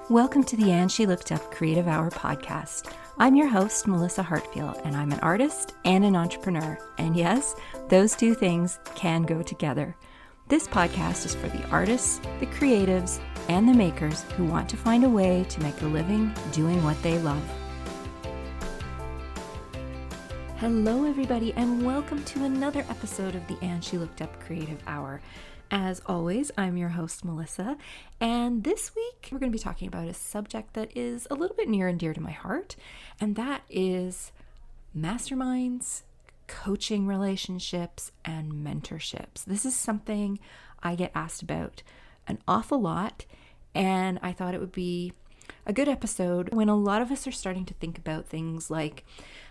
Welcome to the And She Looked Up Creative Hour podcast. I'm your host, Melissa Hartfield, and I'm an artist and an entrepreneur. And yes, those two things can go together. This podcast is for the artists, the creatives, and the makers who want to find a way to make a living doing what they love. Hello, everybody, and welcome to another episode of the And She Looked Up Creative Hour. As always, I'm your host, Melissa, and this week we're going to be talking about a subject that is a little bit near and dear to my heart, and that is masterminds, coaching relationships, and mentorships. This is something I get asked about an awful lot, and I thought it would be a good episode when a lot of us are starting to think about things like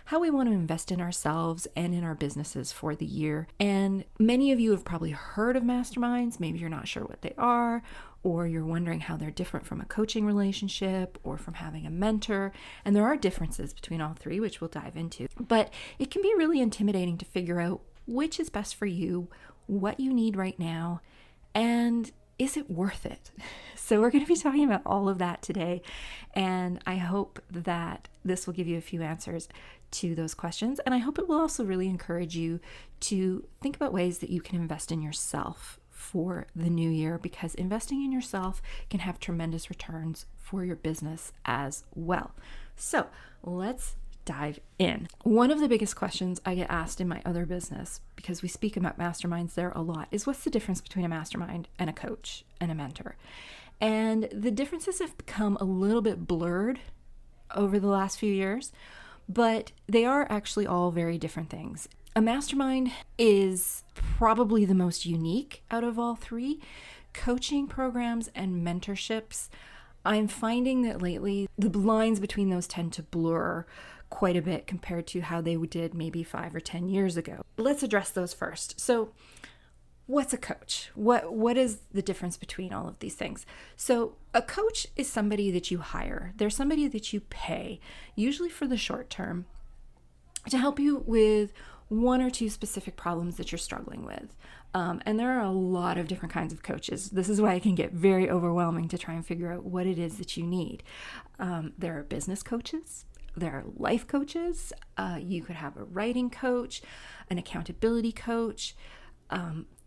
how we want to invest in ourselves and in our businesses for the year. And many of you have probably heard of masterminds. Maybe you're not sure what they are, or you're wondering how they're different from a coaching relationship or from having a mentor. And there are differences between all three, which we'll dive into. But it can be really intimidating to figure out which is best for you, what you need right now, and is it worth it? So we're going to be talking about all of that today, and I hope that this will give you a few answers to those questions, and I hope it will also really encourage you to think about ways that you can invest in yourself for the new year, because investing in yourself can have tremendous returns for your business as well. So let's dive in. One of the biggest questions I get asked in my other business, because we speak about masterminds there a lot, is what's the difference between a mastermind and a coach and a mentor? And the differences have become a little bit blurred over the last few years, but they are actually all very different things. A mastermind is probably the most unique out of all three. Coaching programs and mentorships, I'm finding that lately the lines between those tend to blur quite a bit compared to how they did maybe 5 or 10 years ago. Let's address those first. So what's a coach? What is the difference between all of these things? So a coach is somebody that you hire. They're somebody that you pay, usually for the short term, to help you with one or two specific problems that you're struggling with. And there are a lot of different kinds of coaches. This is why it can get very overwhelming to try and figure out what it is that you need. There are business coaches. There are life coaches. You could have a writing coach, an accountability coach.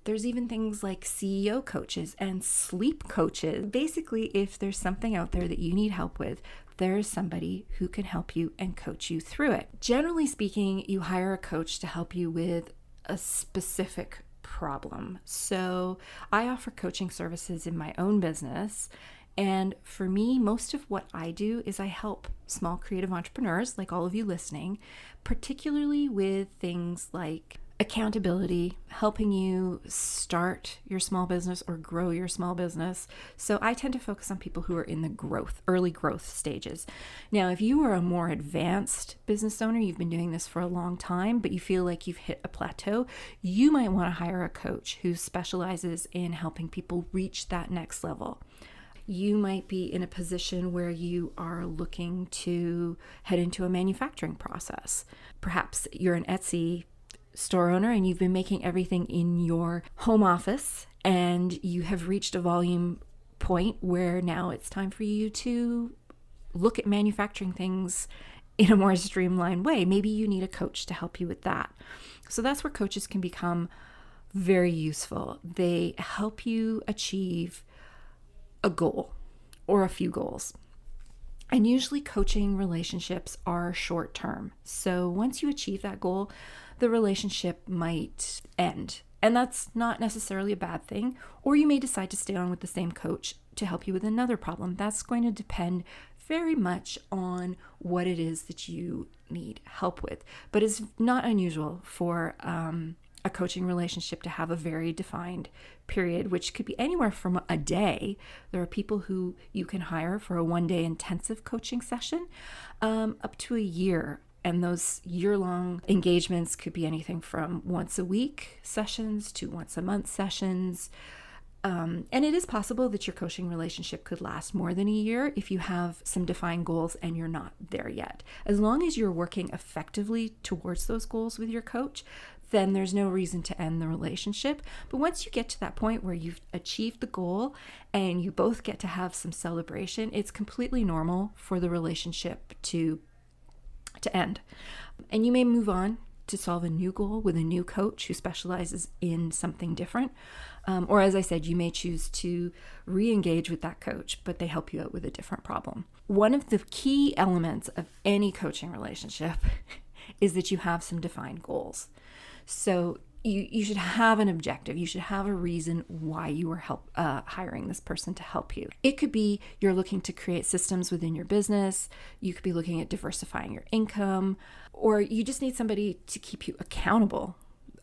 There's even things like CEO coaches and sleep coaches. Basically, if there's something out there that you need help with, there's somebody who can help you and coach you through it. Generally speaking, you hire a coach to help you with a specific problem. So I offer coaching services in my own business. And for me, most of what I do is I help small creative entrepreneurs, like all of you listening, particularly with things like accountability, helping you start your small business or grow your small business. So I tend to focus on people who are in the early growth stages. Now, if you are a more advanced business owner, you've been doing this for a long time, but you feel like you've hit a plateau, you might want to hire a coach who specializes in helping people reach that next level. You might be in a position where you are looking to head into a manufacturing process. Perhaps you're an Etsy store owner and you've been making everything in your home office, and you have reached a volume point where now it's time for you to look at manufacturing things in a more streamlined way. Maybe you need a coach to help you with that. So that's where coaches can become very useful. They help you achieve a goal or a few goals. And usually coaching relationships are short term. So once you achieve that goal, the relationship might end. And that's not necessarily a bad thing. Or you may decide to stay on with the same coach to help you with another problem. That's going to depend very much on what it is that you need help with. But it's not unusual for a coaching relationship to have a very defined period, which could be anywhere from a day. There are people who you can hire for a one-day intensive coaching session, up to a year. And those year-long engagements could be anything from once a week sessions to once a month sessions. And it is possible that your coaching relationship could last more than a year if you have some defined goals and you're not there yet. As long as you're working effectively towards those goals with your coach, then there's no reason to end the relationship. But once you get to that point where you've achieved the goal and you both get to have some celebration, it's completely normal for the relationship to end. And you may move on to solve a new goal with a new coach who specializes in something different. Or as I said, you may choose to re-engage with that coach, but they help you out with a different problem. One of the key elements of any coaching relationship is that you have some defined goals. So you should have an objective. You should have a reason why you are hiring this person to help you. It could be you're looking to create systems within your business. You could be looking at diversifying your income, or you just need somebody to keep you accountable.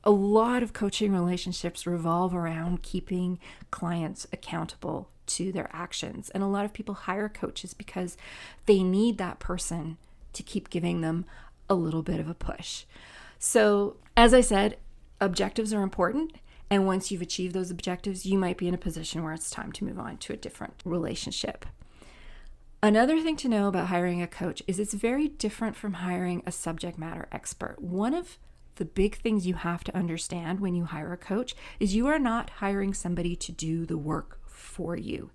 A lot of coaching relationships revolve around keeping clients accountable to their actions. And a lot of people hire coaches because they need that person to keep giving them a little bit of a push. So, as I said, objectives are important. And once you've achieved those objectives, you might be in a position where it's time to move on to a different relationship. Another thing to know about hiring a coach is it's very different from hiring a subject matter expert. One of the big things you have to understand when you hire a coach is you are not hiring somebody to do the work for you.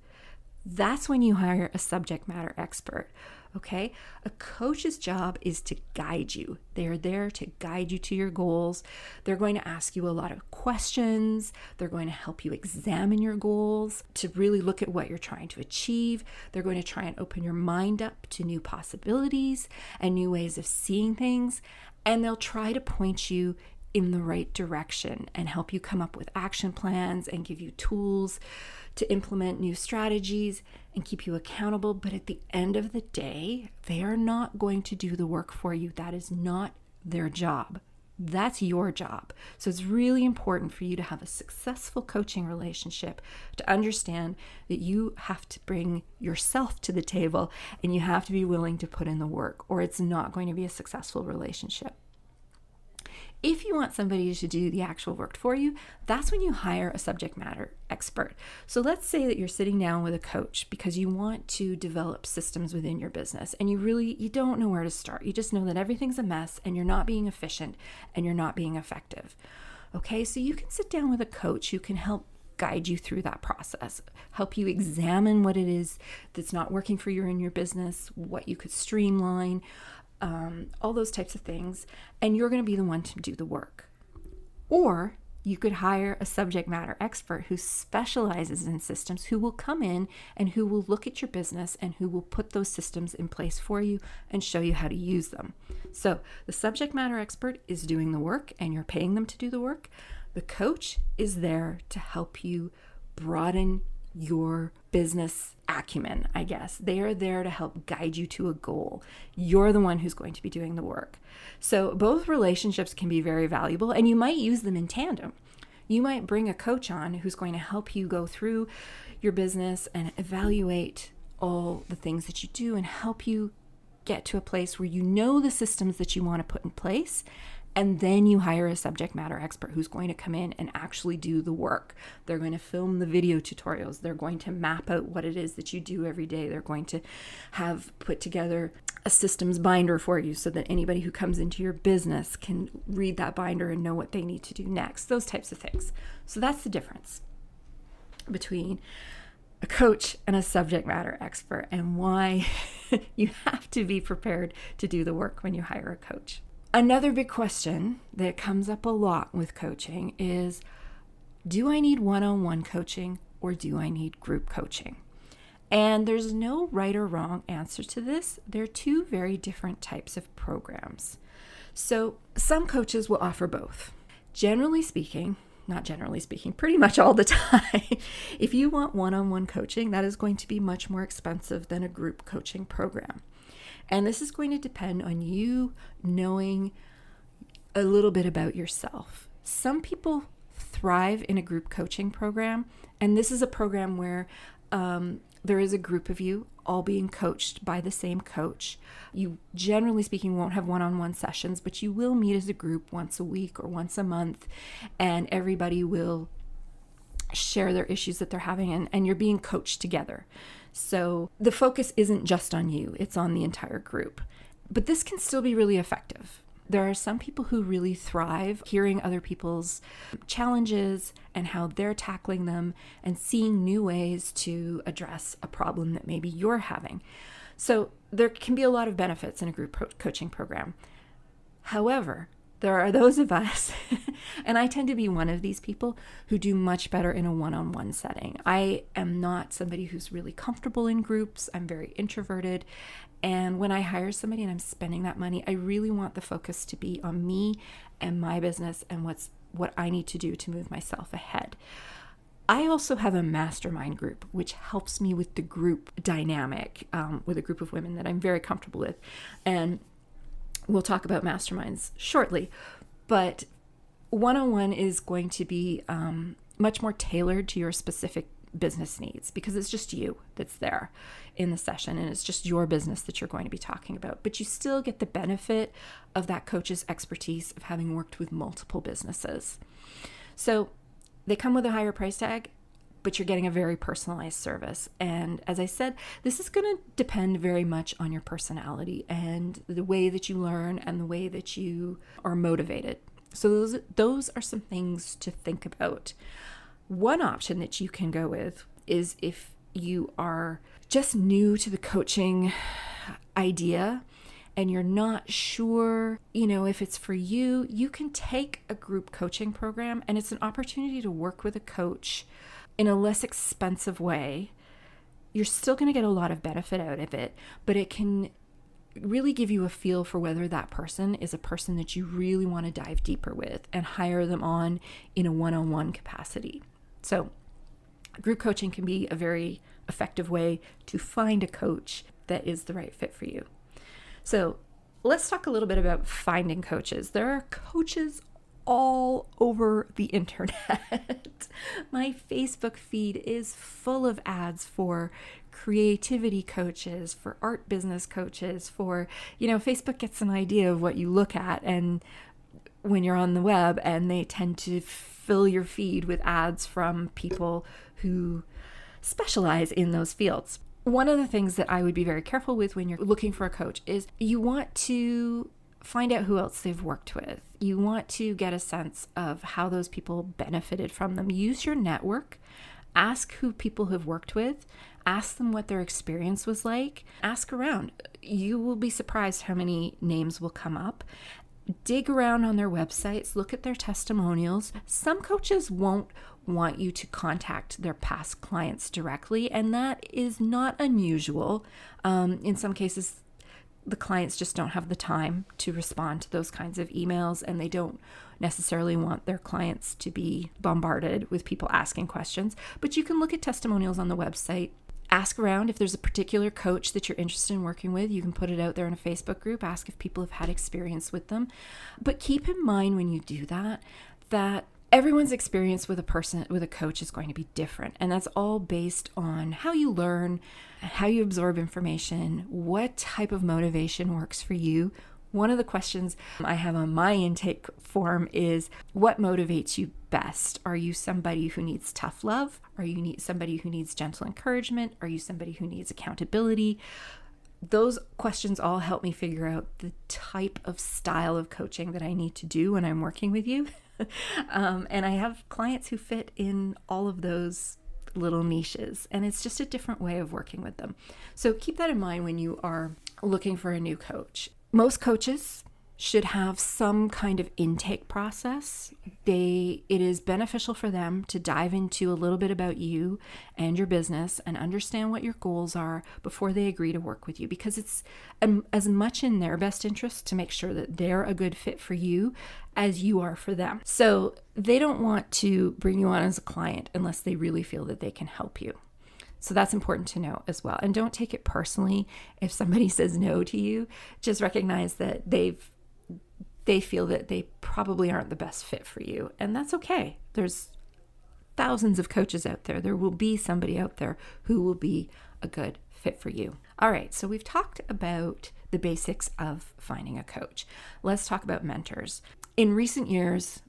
That's when you hire a subject matter expert. Okay? A coach's job is to guide you. They're there to guide you to your goals. They're going to ask you a lot of questions. They're going to help you examine your goals, to really look at what you're trying to achieve. They're going to try and open your mind up to new possibilities and new ways of seeing things. And they'll try to point you in the right direction and help you come up with action plans and give you tools to implement new strategies and keep you accountable. But at the end of the day, they are not going to do the work for you. That is not their job. That's your job. So it's really important for you to have a successful coaching relationship, to understand that you have to bring yourself to the table and you have to be willing to put in the work, or it's not going to be a successful relationship. If you want somebody to do the actual work for you, that's when you hire a subject matter expert. So let's say that you're sitting down with a coach because you want to develop systems within your business and you don't know where to start. You just know that everything's a mess and you're not being efficient and you're not being effective. Okay, so you can sit down with a coach who can help guide you through that process, help you examine what it is that's not working for you in your business, what you could streamline, all those types of things, and you're going to be the one to do the work. Or you could hire a subject matter expert who specializes in systems, who will come in and who will look at your business and who will put those systems in place for you and show you how to use them. So the subject matter expert is doing the work and you're paying them to do the work. The coach is there to help you broaden your business acumen, I guess. They are there to help guide you to a goal. You're the one who's going to be doing the work. So both relationships can be very valuable, and you might use them in tandem. You might bring a coach on who's going to help you go through your business and evaluate all the things that you do and help you get to a place where you know the systems that you want to put in place. And then you hire a subject matter expert who's going to come in and actually do the work. They're going to film the video tutorials. They're going to map out what it is that you do every day. They're going to have put together a systems binder for you so that anybody who comes into your business can read that binder and know what they need to do next. Those types of things. So that's the difference between a coach and a subject matter expert, and why you have to be prepared to do the work when you hire a coach. Another big question that comes up a lot with coaching is, do I need one-on-one coaching or do I need group coaching? And there's no right or wrong answer to this. They're two very different types of programs. So some coaches will offer both. Generally speaking, not generally speaking, pretty much all the time, if you want one-on-one coaching, that is going to be much more expensive than a group coaching program. And this is going to depend on you knowing a little bit about yourself. Some people thrive in a group coaching program, and this is a program where there is a group of you all being coached by the same coach. You, generally speaking, won't have one-on-one sessions, but you will meet as a group once a week or once a month, and everybody will share their issues that they're having, and you're being coached together. So the focus isn't just on you, it's on the entire group. But this can still be really effective. There are some people who really thrive hearing other people's challenges and how they're tackling them and seeing new ways to address a problem that maybe you're having. So there can be a lot of benefits in a group coaching program. However, there are those of us, and I tend to be one of these people, who do much better in a one-on-one setting. I am not somebody who's really comfortable in groups. I'm very introverted. And when I hire somebody and I'm spending that money, I really want the focus to be on me and my business and what I need to do to move myself ahead. I also have a mastermind group, which helps me with the group dynamic with a group of women that I'm very comfortable with. And we'll talk about masterminds shortly, but one-on-one is going to be much more tailored to your specific business needs, because it's just you that's there in the session and it's just your business that you're going to be talking about. But you still get the benefit of that coach's expertise of having worked with multiple businesses. So they come with a higher price tag, but you're getting a very personalized service. And as I said, this is going to depend very much on your personality and the way that you learn and the way that you are motivated. So those are some things to think about. One option that you can go with is if you are just new to the coaching idea and you're not sure, if it's for you, you can take a group coaching program, and it's an opportunity to work with a coach in a less expensive way. You're still going to get a lot of benefit out of it, but it can really give you a feel for whether that person is a person that you really want to dive deeper with and hire them on in a one-on-one capacity. So group coaching can be a very effective way to find a coach that is the right fit for you. So let's talk a little bit about finding coaches. There are coaches all over the internet. My Facebook feed is full of ads for creativity coaches, for art business coaches, for, Facebook gets an idea of what you look at and when you're on the web, and they tend to fill your feed with ads from people who specialize in those fields. One of the things that I would be very careful with when you're looking for a coach is you want to find out who else they've worked with. You want to get a sense of how those people benefited from them. Use your network. Ask who people have worked with. Ask them what their experience was like. Ask around. You will be surprised how many names will come up. Dig around on their websites. Look at their testimonials. Some coaches won't want you to contact their past clients directly, and that is not unusual. In some cases, the clients just don't have the time to respond to those kinds of emails, and they don't necessarily want their clients to be bombarded with people asking questions. But you can look at testimonials on the website. Ask around if there's a particular coach that you're interested in working with. You can put it out there in a Facebook group. Ask if people have had experience with them. But keep in mind when you do that everyone's experience with a coach is going to be different. And that's all based on how you learn, how you absorb information, what type of motivation works for you. One of the questions I have on my intake form is, what motivates you best? Are you somebody who needs tough love? Are you somebody who needs gentle encouragement? Are you somebody who needs accountability? Those questions all help me figure out the type of style of coaching that I need to do when I'm working with you. And I have clients who fit in all of those little niches, and it's just a different way of working with them. So keep that in mind when you are looking for a new coach. Most coaches should have some kind of intake process. It is beneficial for them to dive into a little bit about you and your business and understand what your goals are before they agree to work with you, because it's as much in their best interest to make sure that they're a good fit for you as you are for them. So they don't want to bring you on as a client unless they really feel that they can help you. So that's important to know as well. And don't take it personally if somebody says no to you. Just recognize that they feel that they probably aren't the best fit for you. And that's okay. There's thousands of coaches out there. There will be somebody out there who will be a good fit for you. All right, so we've talked about the basics of finding a coach. Let's talk about mentors. In recent years,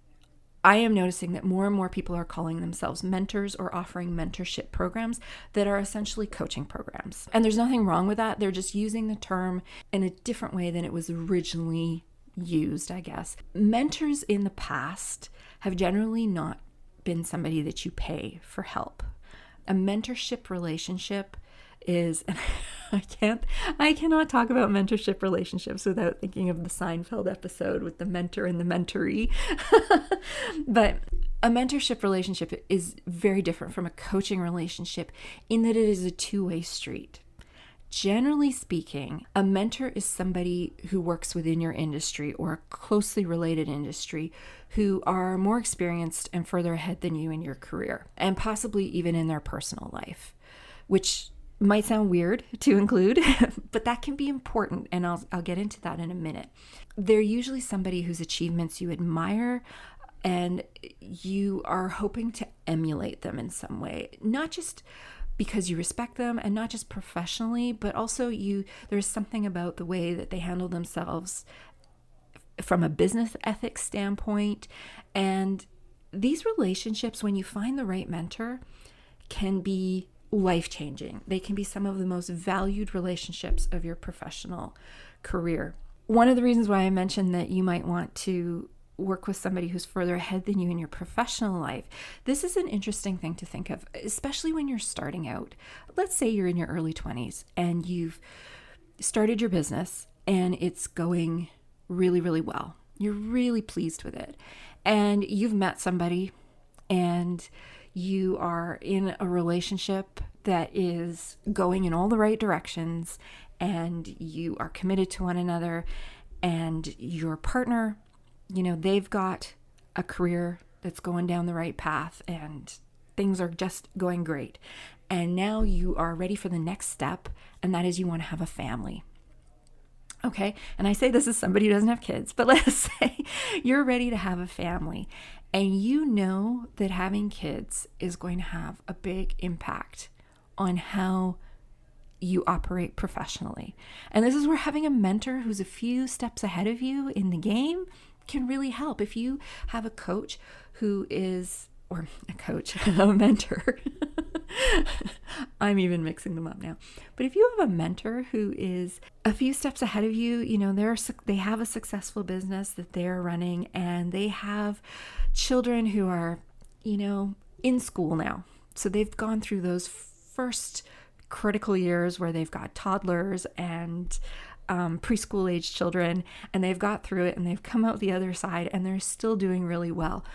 I am noticing that more and more people are calling themselves mentors or offering mentorship programs that are essentially coaching programs. And there's nothing wrong with that. They're just using the term in a different way than it was originally used, I guess. Mentors in the past have generally not been somebody that you pay for help. A mentorship relationship is, and I cannot talk about mentorship relationships without thinking of the Seinfeld episode with the mentor and the mentoree. But a mentorship relationship is very different from a coaching relationship in that it is a two-way street. Generally speaking, a mentor is somebody who works within your industry or a closely related industry who are more experienced and further ahead than you in your career, and possibly even in their personal life, which might sound weird to include, but that can be important, and I'll get into that in a minute. They're usually somebody whose achievements you admire, and you are hoping to emulate them in some way, not just because you respect them and not just professionally, but also there's something about the way that they handle themselves from a business ethics standpoint. And these relationships, when you find the right mentor, can be life-changing. They can be some of the most valued relationships of your professional career. One of the reasons why I mentioned that you might want to work with somebody who's further ahead than you in your professional life. This is an interesting thing to think of, especially when you're starting out. Let's say you're in your early 20s and you've started your business and it's going really, really well. You're really pleased with it. And you've met somebody and you are in a relationship that is going in all the right directions and you are committed to one another, and your partner, they've got a career that's going down the right path and things are just going great. And now you are ready for the next step, and that is you want to have a family. Okay? And I say this as somebody who doesn't have kids, but let's say you're ready to have a family and you know that having kids is going to have a big impact on how you operate professionally. And this is where having a mentor who's a few steps ahead of you in the game can really help. If you have a coach who is, or a mentor, I'm even mixing them up now. But if you have a mentor who is a few steps ahead of you, they have a successful business that they're running, and they have children who are, in school now. So they've gone through those first critical years where they've got toddlers and preschool age children, and they've got through it and they've come out the other side and they're still doing really well.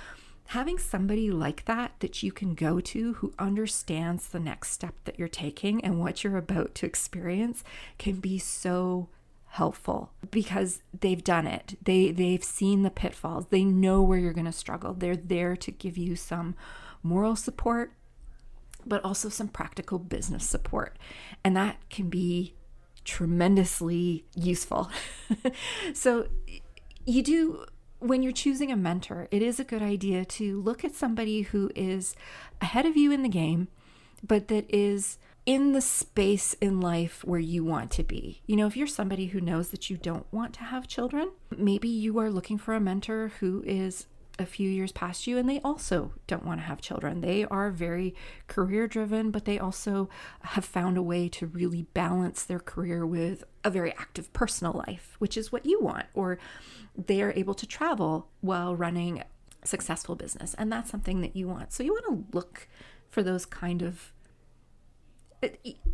Having somebody like that you can go to who understands the next step that you're taking and what you're about to experience can be so helpful because they've done it. They've seen the pitfalls. They know where you're going to struggle. They're there to give you some moral support, but also some practical business support. And that can be tremendously useful. So when you're choosing a mentor, it is a good idea to look at somebody who is ahead of you in the game, but that is in the space in life where you want to be. If you're somebody who knows that you don't want to have children, maybe you are looking for a mentor who is a few years past you and they also don't want to have children. They are very career driven, but they also have found a way to really balance their career with a very active personal life, which is what you want. Or they are able to travel while running a successful business, and that's something that you want. So you want to look for those kind of,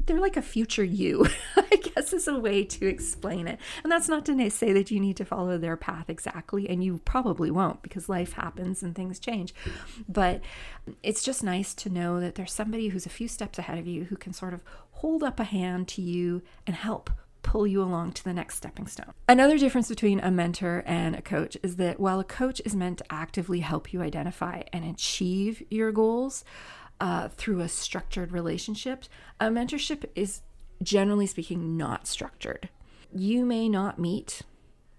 they're like a future you, I guess is a way to explain it. And that's not to say that you need to follow their path exactly, and you probably won't because life happens and things change. But it's just nice to know that there's somebody who's a few steps ahead of you who can sort of hold up a hand to you and help pull you along to the next stepping stone. Another difference between a mentor and a coach is that while a coach is meant to actively help you identify and achieve your goals, through a structured relationship, a mentorship is generally speaking not structured. You may not meet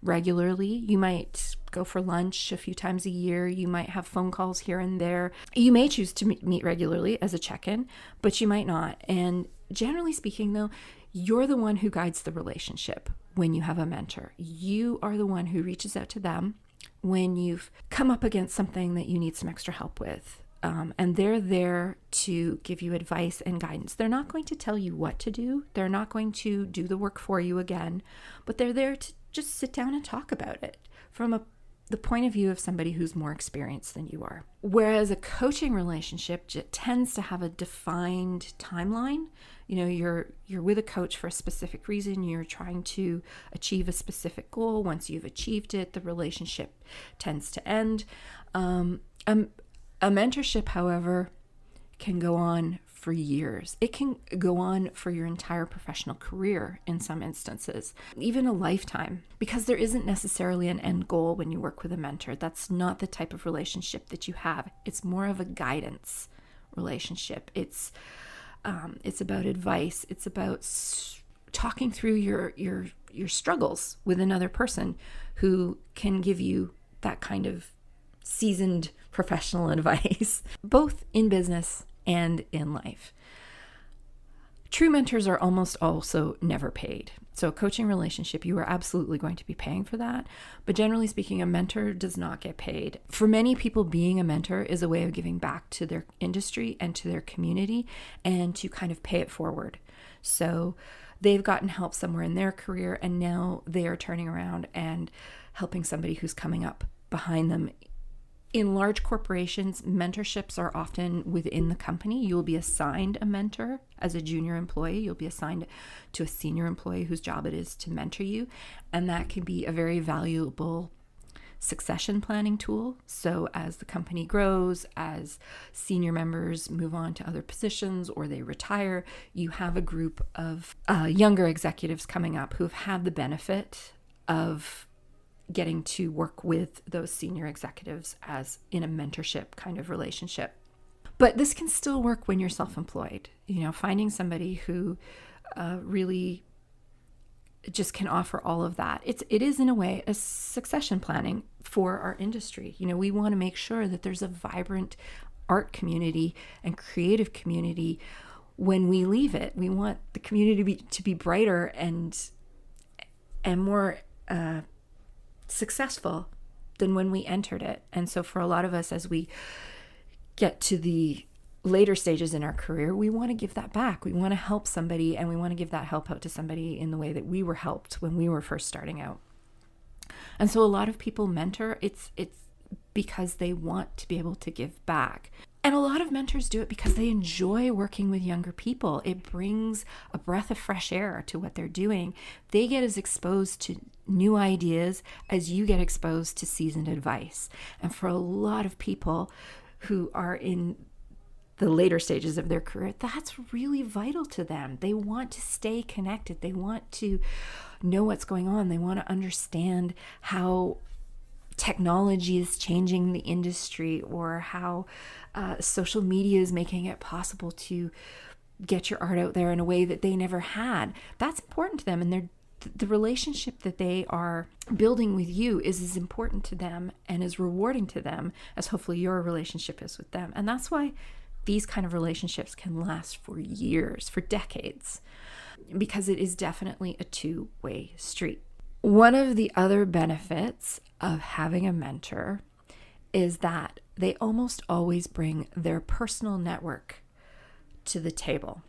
regularly. You might go for lunch a few times a year. You might have phone calls here and there. You may choose to meet regularly as a check-in, but you might not. And generally speaking, though, you're the one who guides the relationship when you have a mentor. You are the one who reaches out to them when you've come up against something that you need some extra help with. And they're there to give you advice and guidance. They're not going to tell you what to do. They're not going to do the work for you again, but they're there to just sit down and talk about it from the point of view of somebody who's more experienced than you are. Whereas a coaching relationship tends to have a defined timeline. You're with a coach for a specific reason. You're trying to achieve a specific goal. Once you've achieved it, the relationship tends to end. A mentorship, however, can go on for years. It can go on for your entire professional career in some instances, even a lifetime, because there isn't necessarily an end goal when you work with a mentor. That's not the type of relationship that you have. It's more of a guidance relationship. It's about advice. It's about talking through your struggles with another person who can give you that kind of seasoned professional advice, both in business and in life. True mentors are almost also never paid. So a coaching relationship, you are absolutely going to be paying for that. But generally speaking, a mentor does not get paid. For many people, being a mentor is a way of giving back to their industry and to their community and to kind of pay it forward. So they've gotten help somewhere in their career, and now they are turning around and helping somebody who's coming up behind them. In large corporations, mentorships are often within the company. You'll be assigned a mentor as a junior employee. You'll be assigned to a senior employee whose job it is to mentor you. And that can be a very valuable succession planning tool. So as the company grows, as senior members move on to other positions or they retire, you have a group of younger executives coming up who have had the benefit of getting to work with those senior executives as in a mentorship kind of relationship. But this can still work when you're self-employed. Finding somebody who really just can offer all of that. It is in a way a succession planning for our industry. We want to make sure that there's a vibrant art community and creative community when we leave it. We want the community to be brighter and more successful than when we entered it. And so for a lot of us, as we get to the later stages in our career, we want to give that back. We want to help somebody, and we want to give that help out to somebody in the way that we were helped when we were first starting out. And so a lot of people mentor, it's because they want to be able to give back. And a lot of mentors do it because they enjoy working with younger people. It brings a breath of fresh air to what they're doing. They get as exposed to new ideas as you get exposed to seasoned advice. And for a lot of people who are in the later stages of their career, that's really vital to them. They want to stay connected. They want to know what's going on. They want to understand how technology is changing the industry, or how social media is making it possible to get your art out there in a way that they never had. That's important to them, and the relationship that they are building with you is as important to them and as rewarding to them as hopefully your relationship is with them. And that's why these kind of relationships can last for years, for decades, because it is definitely a two-way street. One of the other benefits of having a mentor is that they almost always bring their personal network to the table.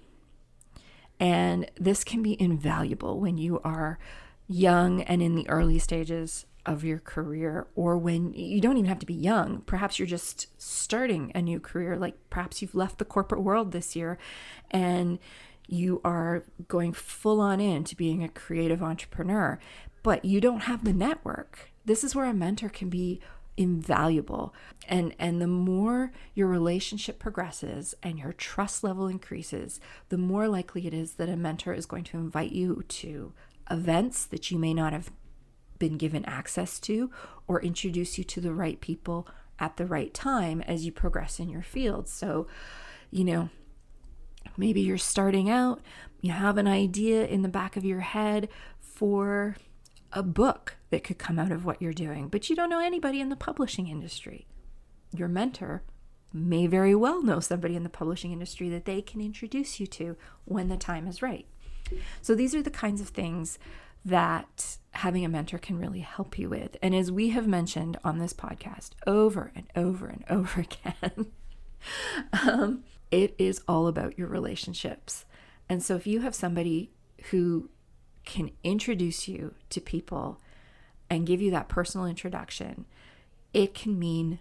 And this can be invaluable when you are young and in the early stages of your career, or when you don't even have to be young. Perhaps you're just starting a new career, like perhaps you've left the corporate world this year and you are going full on into being a creative entrepreneur, but you don't have the network. This is where a mentor can be invaluable. And the more your relationship progresses and your trust level increases, the more likely it is that a mentor is going to invite you to events that you may not have been given access to, or introduce you to the right people at the right time as you progress in your field. So, maybe you're starting out, you have an idea in the back of your head for a book that could come out of what you're doing, but you don't know anybody in the publishing industry. Your mentor may very well know somebody in the publishing industry that they can introduce you to when the time is right. So these are the kinds of things that having a mentor can really help you with. And as we have mentioned on this podcast over and over and over again, it is all about your relationships. And so if you have somebody who can introduce you to people and give you that personal introduction, it can mean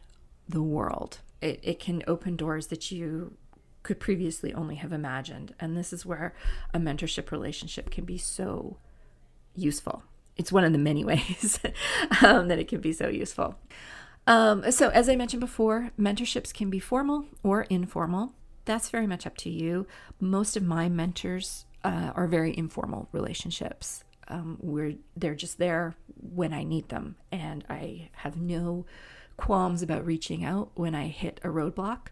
the world. It can open doors that you could previously only have imagined. And this is where a mentorship relationship can be so useful. It's one of the many ways that it can be so useful. So as I mentioned before, mentorships can be formal or informal. That's very much up to you. Most of my mentors are very informal relationships. Where they're just there when I need them, and I have no qualms about reaching out when I hit a roadblock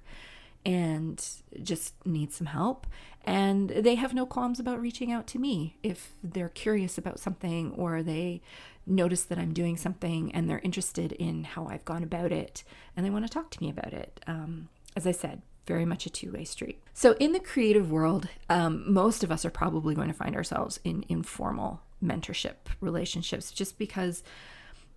and just need some help. And they have no qualms about reaching out to me if they're curious about something, or they notice that I'm doing something and they're interested in how I've gone about it and they want to talk to me about it. As I said, very much a two-way street. So in the creative world, most of us are probably going to find ourselves in informal mentorship relationships, just because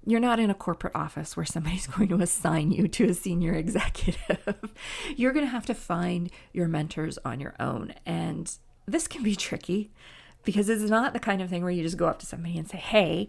you're not in a corporate office where somebody's going to assign you to a senior executive. You're going to have to find your mentors on your own. And this can be tricky because it's not the kind of thing where you just go up to somebody and say, hey,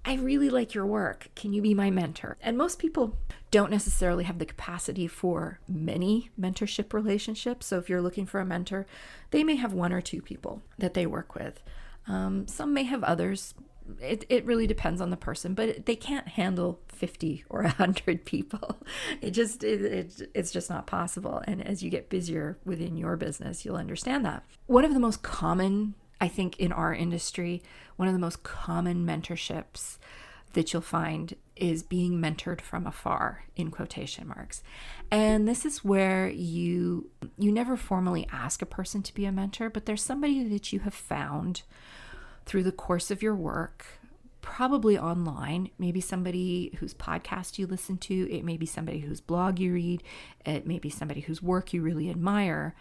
I really like your work. Can you be my mentor? And most people don't necessarily have the capacity for many mentorship relationships. So if you're looking for a mentor, they may have one or two people that they work with. Some may have others. It really depends on the person, but they can't handle 50 or 100 people. It's just not possible. And as you get busier within your business, you'll understand that. One of the most common, I think, in our industry, one of the most common mentorships that you'll find is being mentored from afar, in quotation marks. And this is where you never formally ask a person to be a mentor, but there's somebody that you have found through the course of your work, probably online, maybe somebody whose podcast you listen to, it may be somebody whose blog you read, it may be somebody whose work you really admire,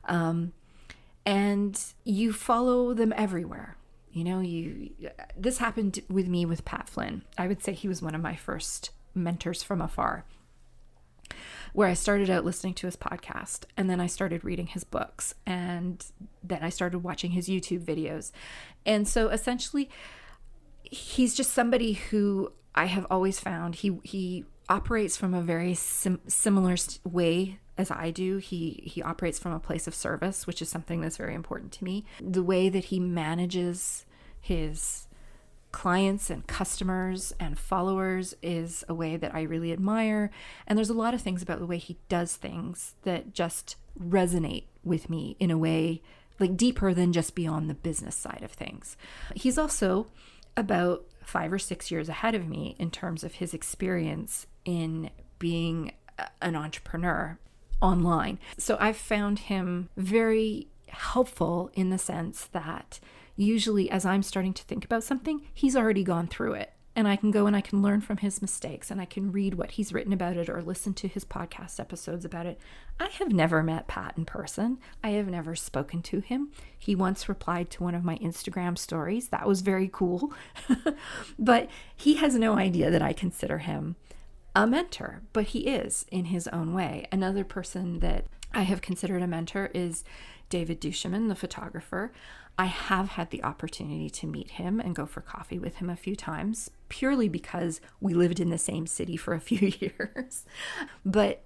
and you follow them everywhere. This happened with me with Pat Flynn. I would say he was one of my first mentors from afar, where I started out listening to his podcast, and then I started reading his books, and then I started watching his YouTube videos. And so essentially, he's just somebody who I have always found he operates from a very similar way as I do. He operates from a place of service, which is something that's very important to me. The way that he manages his clients and customers and followers is a way that I really admire. And there's a lot of things about the way he does things that just resonate with me in a way like deeper than just beyond the business side of things. He's also about 5 or 6 years ahead of me in terms of his experience in being an entrepreneur online. So I've found him very helpful in the sense that usually as I'm starting to think about something, he's already gone through it. And I can go and I can learn from his mistakes, and I can read what he's written about it or listen to his podcast episodes about it. I have never met Pat in person. I have never spoken to him. He once replied to one of my Instagram stories. That was very cool. But he has no idea that I consider him a mentor, but he is in his own way. Another person that I have considered a mentor is David Duchemin, the photographer. I have had the opportunity to meet him and go for coffee with him a few times, purely because we lived in the same city for a few years. But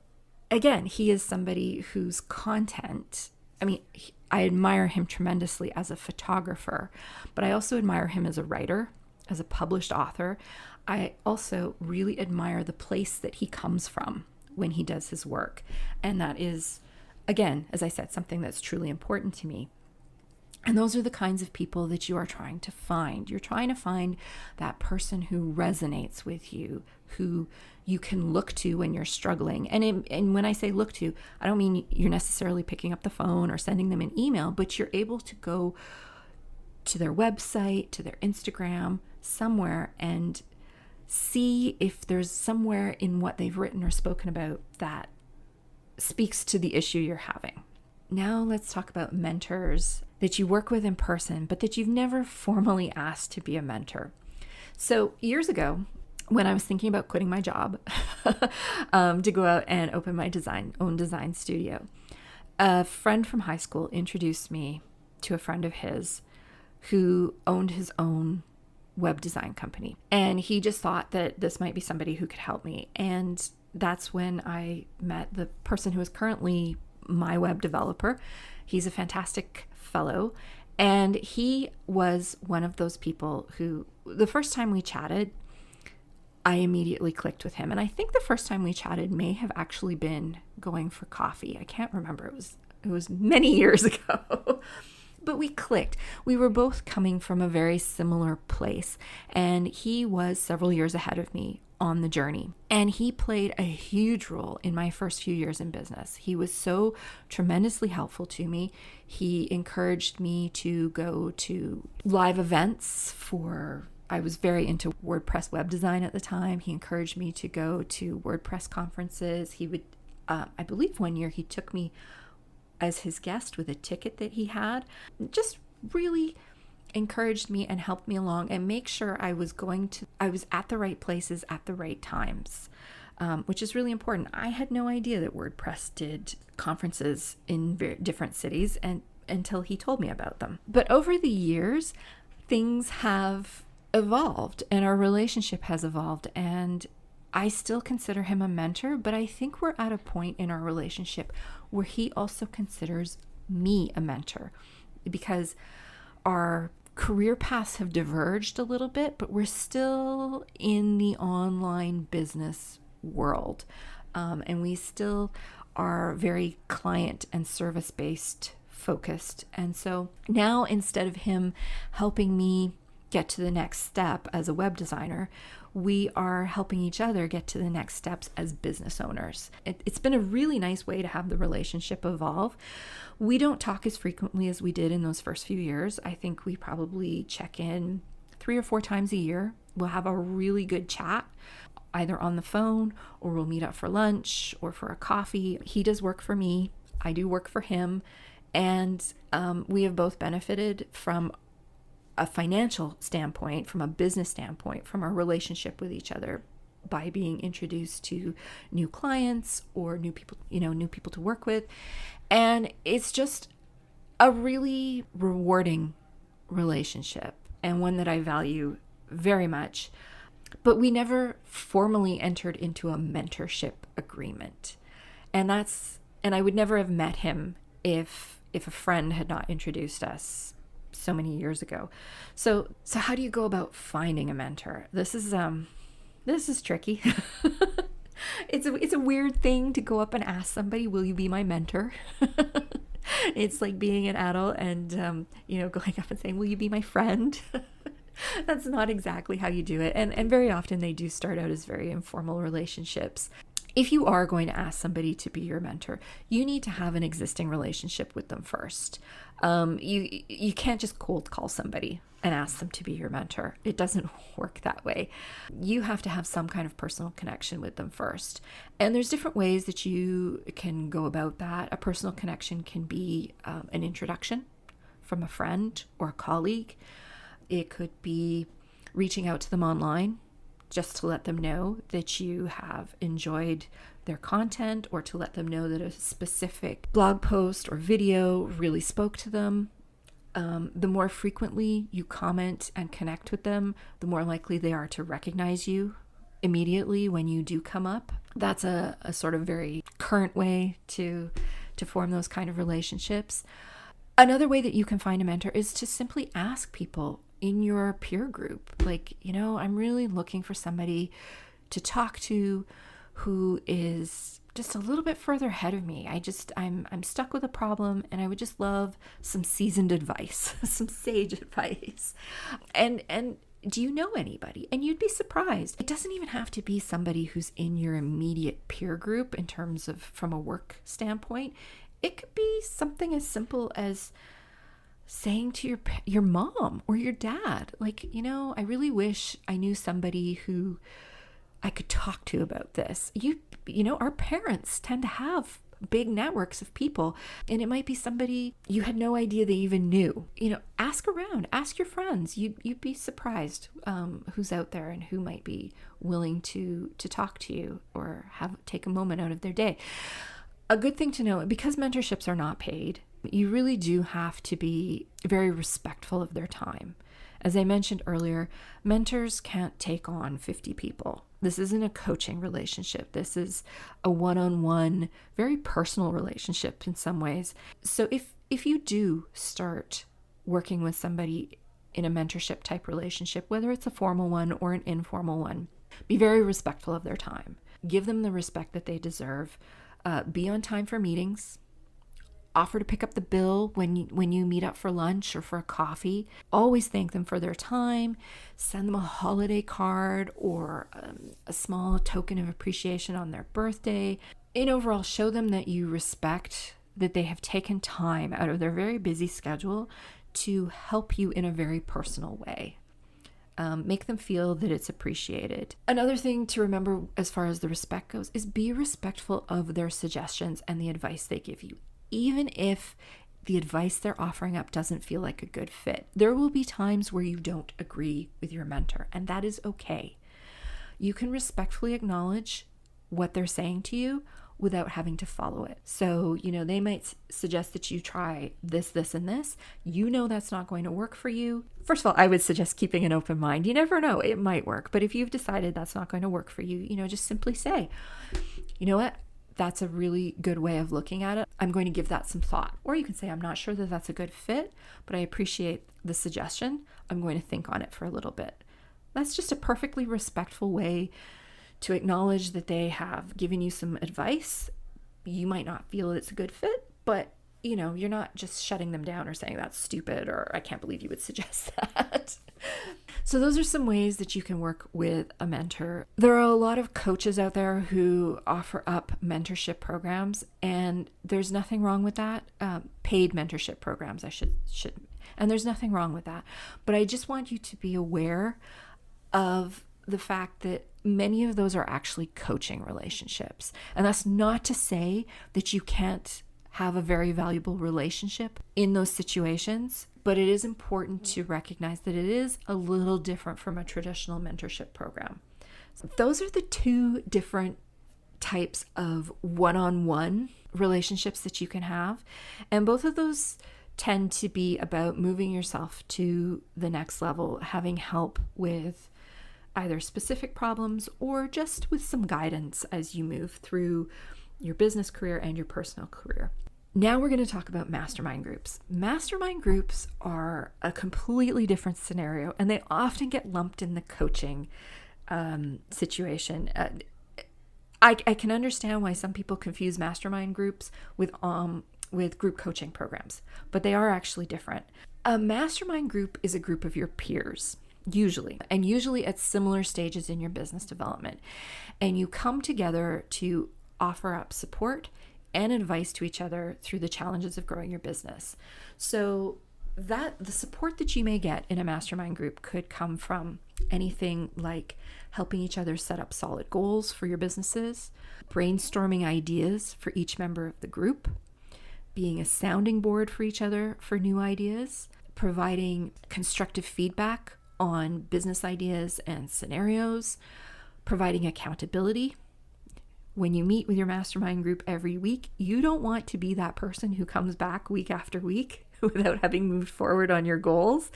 again, he is somebody whose content, I admire him tremendously as a photographer, but I also admire him as a writer, as a published author. I also really admire the place that he comes from when he does his work. And that is, again, as I said, something that's truly important to me. And those are the kinds of people that you are trying to find. You're trying to find that person who resonates with you, who you can look to when you're struggling. And when I say look to, I don't mean you're necessarily picking up the phone or sending them an email, but you're able to go to their website, to their Instagram, somewhere, and see if there's somewhere in what they've written or spoken about that speaks to the issue you're having. Now let's talk about mentors that you work with in person, but that you've never formally asked to be a mentor. So years ago, when I was thinking about quitting my job to go out and open my own design studio, a friend from high school introduced me to a friend of his who owned his own web design company. And he just thought that this might be somebody who could help me. And that's when I met the person who is currently my web developer. He's a fantastic fellow. And he was one of those people who, the first time we chatted, I immediately clicked with him. And I think the first time we chatted may have actually been going for coffee. I can't remember. It was many years ago. But we clicked. We were both coming from a very similar place. And he was several years ahead of me on the journey. And he played a huge role in my first few years in business. He was so tremendously helpful to me. He encouraged me to go to live events I was very into WordPress web design at the time. He encouraged me to go to WordPress conferences. He would, I believe one year he took me as his guest with a ticket that he had. Just really encouraged me and helped me along and make sure I was at the right places at the right times, which is really important. I had no idea that WordPress did conferences in different cities until he told me about them. But over the years, things have evolved and our relationship has evolved, and I still consider him a mentor, but I think we're at a point in our relationship where he also considers me a mentor, because our career paths have diverged a little bit, but we're still in the online business world. And we still are very client and service-based focused. And so now, instead of him helping me get to the next step as a web designer, we are helping each other get to the next steps as business owners. It's been a really nice way to have the relationship evolve. We don't talk as frequently as we did in those first few years. I think we probably check in 3 or 4 times a year. We'll have a really good chat, either on the phone or we'll meet up for lunch or for a coffee. He does work for me. I do work for him. And we have both benefited from a financial standpoint, from a business standpoint, from our relationship with each other, by being introduced to new clients or new people to work with. And it's just a really rewarding relationship, and one that I value very much. But we never formally entered into a mentorship agreement. And I would never have met him if a friend had not introduced us so many years ago. So how do you go about finding a mentor? This is tricky. It's a weird thing to go up and ask somebody, will you be my mentor? It's like being an adult and going up and saying, will you be my friend? That's not exactly how you do it. And very often they do start out as very informal relationships. If you are going to ask somebody to be your mentor, you need to have an existing relationship with them first. You can't just cold call somebody and ask them to be your mentor. It doesn't work that way. You have to have some kind of personal connection with them first. And there's different ways that you can go about that. A personal connection can be an introduction from a friend or a colleague. It could be reaching out to them online just to let them know that you have enjoyed their content, or to let them know that a specific blog post or video really spoke to them. The more frequently you comment and connect with them, the more likely they are to recognize you immediately when you do come up. That's a sort of very current way to form those kind of relationships. Another way that you can find a mentor is to simply ask people in your peer group, like, I'm really looking for somebody to talk to who is just a little bit further ahead of me. I'm stuck with a problem, and I would just love some seasoned advice, some sage advice. And do you know anybody? And you'd be surprised. It doesn't even have to be somebody who's in your immediate peer group in terms of from a work standpoint. It could be something as simple as saying to your mom or your dad, like, I really wish I knew somebody who I could talk to about this. Our parents tend to have big networks of people, and it might be somebody you had no idea they even knew. Ask around, ask your friends. You'd be surprised who's out there and who might be willing to talk to you or take a moment out of their day. A good thing to know, because mentorships are not paid, You really do have to be very respectful of their time. As I mentioned earlier, mentors can't take on 50 people. This isn't a coaching relationship. This is a one-on-one, very personal relationship in some ways. So if you do start working with somebody in a mentorship type relationship, whether it's a formal one or an informal one, be very respectful of their time. Give them the respect that they deserve. Be on time for meetings. Offer to pick up the bill when you meet up for lunch or for a coffee. Always thank them for their time. Send them a holiday card or a small token of appreciation on their birthday. And overall, show them that you respect that they have taken time out of their very busy schedule to help you in a very personal way. Make them feel that it's appreciated. Another thing to remember as far as the respect goes is be respectful of their suggestions and the advice they give you. Even if the advice they're offering up doesn't feel like a good fit, there will be times where you don't agree with your mentor, and that is okay. You can respectfully acknowledge what they're saying to you without having to follow it. So, they might suggest that you try this, this, and this. That's not going to work for you. First of all, I would suggest keeping an open mind. You never know, it might work. But if you've decided that's not going to work for you, just simply say, you know what? That's a really good way of looking at it. I'm going to give that some thought. Or you can say, I'm not sure that that's a good fit, but I appreciate the suggestion. I'm going to think on it for a little bit. That's just a perfectly respectful way to acknowledge that they have given you some advice. You might not feel it's a good fit, but you're not just shutting them down or saying that's stupid or I can't believe you would suggest that. So those are some ways that you can work with a mentor. There are a lot of coaches out there who offer up mentorship programs, and there's nothing wrong with that. Paid mentorship programs, I should, and there's nothing wrong with that. But I just want you to be aware of the fact that many of those are actually coaching relationships. And that's not to say that you can't have a very valuable relationship in those situations, but it is important to recognize that it is a little different from a traditional mentorship program. So those are the two different types of one-on-one relationships that you can have. And both of those tend to be about moving yourself to the next level, having help with either specific problems or just with some guidance as you move through your business career and your personal career. Now we're going to talk about mastermind groups. Mastermind groups are a completely different scenario, and they often get lumped in the coaching situation. I can understand why some people confuse mastermind groups with group coaching programs, but they are actually different. A mastermind group is a group of your peers, usually at similar stages in your business development. And you come together to offer up support and advice to each other through the challenges of growing your business. So that the support that you may get in a mastermind group could come from anything like helping each other set up solid goals for your businesses, brainstorming ideas for each member of the group, being a sounding board for each other for new ideas, providing constructive feedback on business ideas and scenarios, providing accountability. When you meet with your mastermind group every week, you don't want to be that person who comes back week after week without having moved forward on your goals.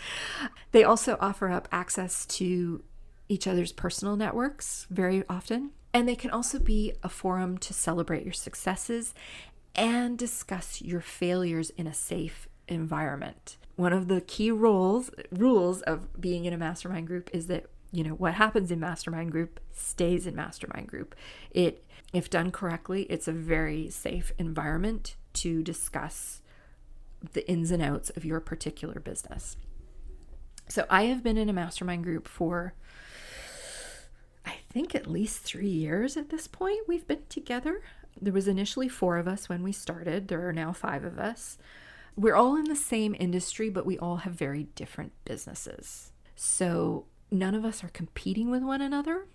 They also offer up access to each other's personal networks very often. And they can also be a forum to celebrate your successes and discuss your failures in a safe environment. One of the key rules of being in a mastermind group is that what happens in mastermind group stays in mastermind group. If done correctly, it's a very safe environment to discuss the ins and outs of your particular business. So I have been in a mastermind group for, I think, at least 3 years at this point. We've been together. There was initially 4 of us when we started. There are now 5 of us. We're all in the same industry, but we all have very different businesses. So none of us are competing with one another,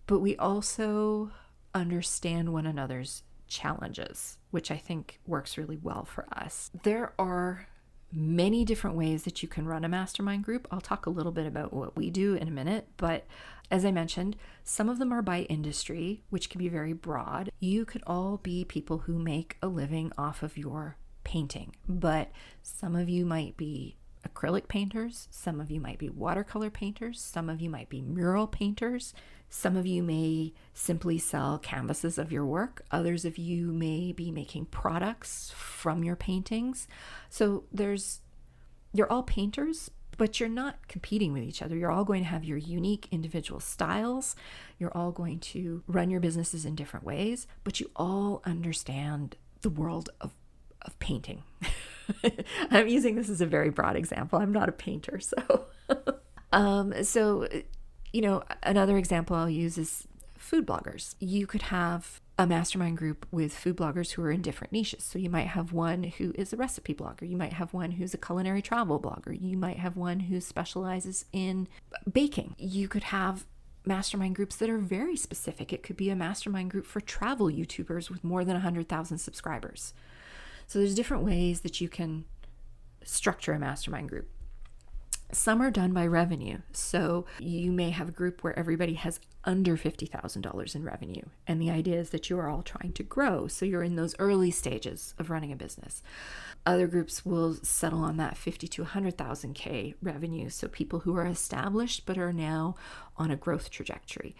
but we also understand one another's challenges, which I think works really well for us. There are many different ways that you can run a mastermind group. I'll talk a little bit about what we do in a minute, but as I mentioned, some of them are by industry, which can be very broad. You could all be people who make a living off of your painting, but some of you might be acrylic painters, some of you might be watercolor painters, some of you might be mural painters, some of you may simply sell canvases of your work, others of you may be making products from your paintings. So you're all painters, but you're not competing with each other. You're all going to have your unique individual styles. You're all going to run your businesses in different ways, but you all understand the world of painting. I'm using this as a very broad example. I'm not a painter, so another example I'll use is food bloggers. You could have a mastermind group with food bloggers who are in different niches. So you might have one who is a recipe blogger. You might have one who's a culinary travel blogger. You might have one who specializes in baking. You could have mastermind groups that are very specific. It could be a mastermind group for travel YouTubers with more than 100,000 subscribers. So there's different ways that you can structure a mastermind group. Some are done by revenue. So you may have a group where everybody has under $50,000 in revenue. And the idea is that you are all trying to grow. So you're in those early stages of running a business. Other groups will settle on that 50 to 100,000 K revenue. So people who are established but are now on a growth trajectory.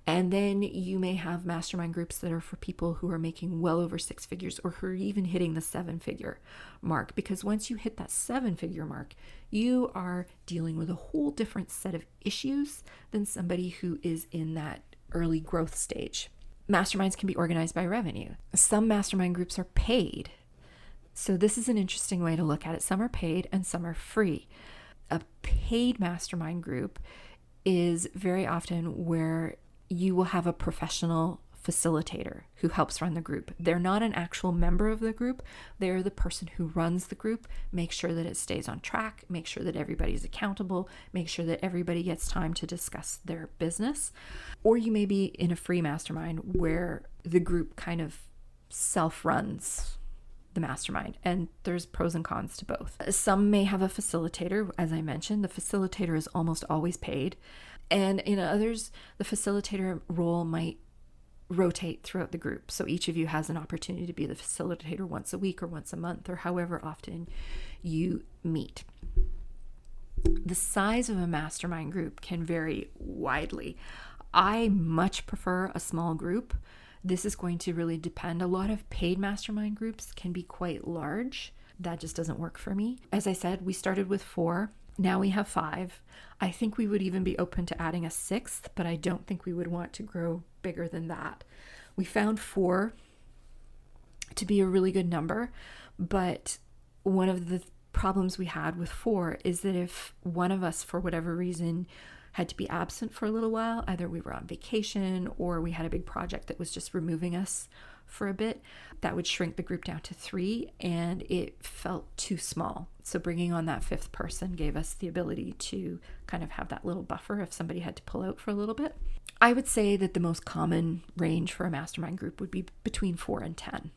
And then you may have mastermind groups that are for people who are making well over 6 figures or who are even hitting the 7-figure mark. Because once you hit that 7-figure mark, you are dealing with a whole different set of issues than somebody who is in that early growth stage. Masterminds can be organized by revenue. Some mastermind groups are paid. So this is an interesting way to look at it. Some are paid and some are free. A paid mastermind group is very often where you will have a professional facilitator who helps run the group. They're not an actual member of the group. They're the person who runs the group, make sure that it stays on track, make sure that everybody's accountable, make sure that everybody gets time to discuss their business. Or you may be in a free mastermind where the group kind of self-runs the mastermind, and there's pros and cons to both. Some may have a facilitator. As I mentioned, the facilitator is almost always paid. And in others, the facilitator role might rotate throughout the group. So each of you has an opportunity to be the facilitator once a week or once a month or however often you meet. The size of a mastermind group can vary widely. I much prefer a small group. This is going to really depend. A lot of paid mastermind groups can be quite large. That just doesn't work for me. As I said, we started with 4. Now we have 5. I think we would even be open to adding a 6th, but I don't think we would want to grow bigger than that. We found 4 to be a really good number, but one of the problems we had with 4 is that if one of us, for whatever reason, had to be absent for a little while, either we were on vacation or we had a big project that was just removing us for a bit, that would shrink the group down to 3, and it felt too small. So bringing on that 5th person gave us the ability to kind of have that little buffer if somebody had to pull out for a little bit. I would say that the most common range for a mastermind group would be between 4 and 10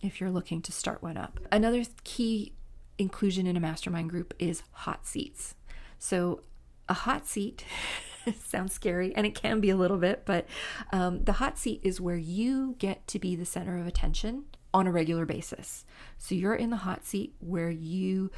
if you're looking to start one up. Another key inclusion in a mastermind group is hot seats. So a hot seat sounds scary, and it can be a little bit, but the hot seat is where you get to be the center of attention on a regular basis. So you're in the hot seat where you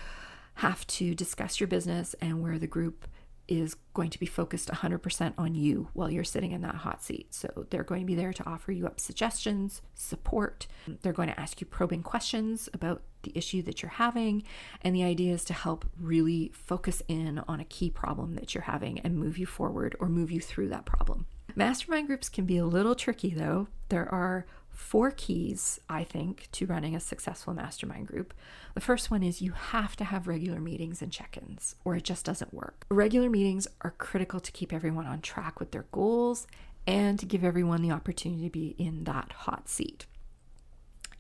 have to discuss your business and where the group is going to be focused 100% on you while you're sitting in that hot seat. So they're going to be there to offer you up suggestions, support. They're going to ask you probing questions about the issue that you're having. And the idea is to help really focus in on a key problem that you're having and move you forward or move you through that problem. Mastermind groups can be a little tricky though. There are 4 keys, I think, to running a successful mastermind group. The first one is you have to have regular meetings and check-ins, or it just doesn't work. Regular meetings are critical to keep everyone on track with their goals and to give everyone the opportunity to be in that hot seat.